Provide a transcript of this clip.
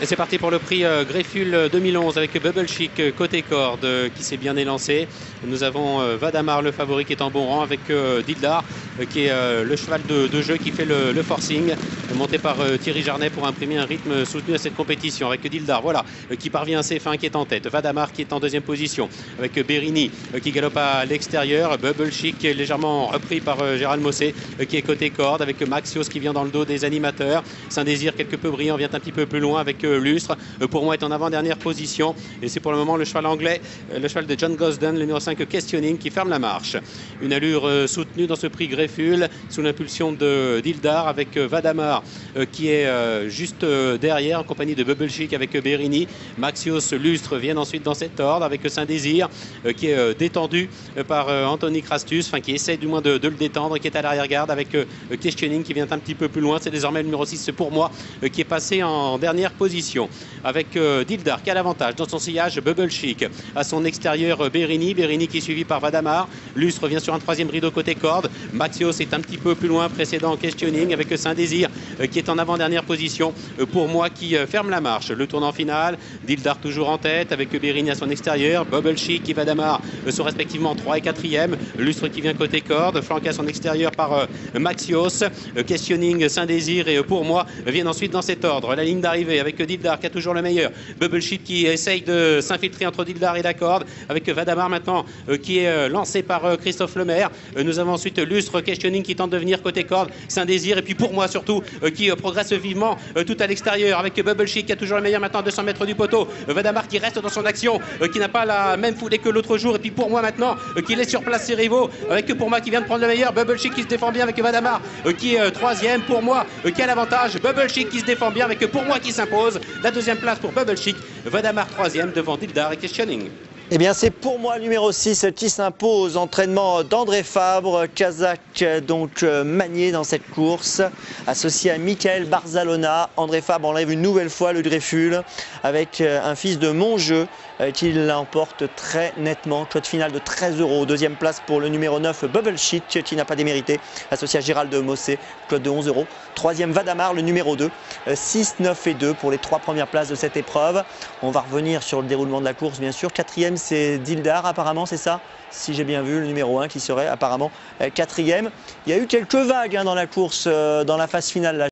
Et c'est parti pour le prix Greffule 2011 avec Bubble Chic côté corde qui s'est bien élancé. Nous avons Vadamar le favori qui est en bon rang avec Dildar qui est le cheval de jeu qui fait le forcing monté par Thierry Jarnet pour imprimer un rythme soutenu à cette compétition avec Dildar voilà qui parvient à ses fins qui est en tête. Vadamar qui est en deuxième position avec Berini qui galope à l'extérieur. Bubble Chic légèrement repris par Gérald Mossé qui est côté corde avec Maxios qui vient dans le dos des animateurs. Saint-Désir quelque peu brillant vient un petit peu plus loin avec Lustre, pour moi est en avant-dernière position et c'est pour le moment le cheval anglais, le cheval de John Gosden, le numéro 5 Questioning qui ferme la marche. Une allure soutenue dans ce prix Greffule sous l'impulsion de Dildar avec Vadamar qui est juste derrière en compagnie de Bubble Chic avec Berini. Maxios, Lustre viennent ensuite dans cet ordre avec Saint-Désir qui est détendu par Anthony Crastus, enfin qui essaie du moins de le détendre, qui est à l'arrière-garde avec Questioning qui vient un petit peu plus loin. C'est désormais le numéro 6 pour moi qui est passé en dernière position avec Dildar qui a l'avantage dans son sillage. Bubble Chic à son extérieur Berini qui est suivi par Vadamar. Lustre revient sur un troisième rideau côté corde. Maxios est un petit peu plus loin précédent Questioning avec Saint-Désir qui est en avant-dernière position pour moi qui ferme la marche. Le tournant final, Dildar toujours en tête avec Berini à son extérieur. Bubble Chic et Vadamar sont respectivement 3 et 4e. Lustre qui vient côté corde, flanqué à son extérieur par Maxios. Questioning, Saint-Désir et pour moi viennent ensuite dans cet ordre. La ligne d'arrivée avec Dildar qui a toujours le meilleur. Bubble Chic qui essaye de s'infiltrer entre Dildar et la corde avec Vadamar maintenant qui est lancé par Christophe Lemaire. Nous avons ensuite Lustre, Questioning qui tente de venir côté corde, Saint-Désir et puis pour moi surtout qui progresse vivement tout à l'extérieur avec Bubble Chic qui a toujours le meilleur maintenant à 200 mètres du poteau. Vadamar qui reste dans son action, qui n'a pas la même foulée que l'autre jour et puis pour moi maintenant qui laisse sur place ses rivaux avec pour moi qui vient de prendre le meilleur. Bubble Chic qui se défend bien avec Vadamar qui est troisième pour moi qui a l'avantage. Bubble Chic qui se défend bien avec pour moi qui s'impose. La deuxième place pour Bubble Chic, Vadamar troisième devant Dildar et Questioning. Eh bien, c'est pour moi le numéro 6 qui s'impose. Entraînement d'André Fabre, Kazakh donc manié dans cette course, associé à Michael Barzalona. André Fabre enlève une nouvelle fois le Greffule avec un fils de Monjeu qui l'emporte très nettement. Cote finale de 13 €. Deuxième place pour le numéro 9, Bubble Chic, qui n'a pas démérité, associé à Gérald Mossé, cote de 11 €. Troisième, Vadamar, le numéro 2, 6, 9 et 2 pour les 3 premières places de cette épreuve. On va revenir sur le déroulement de la course, bien sûr. Quatrième, c'est Dildar, apparemment, c'est ça? Si j'ai bien vu, le numéro 1 qui serait apparemment quatrième. Il y a eu quelques vagues dans la course, dans la phase finale. Là.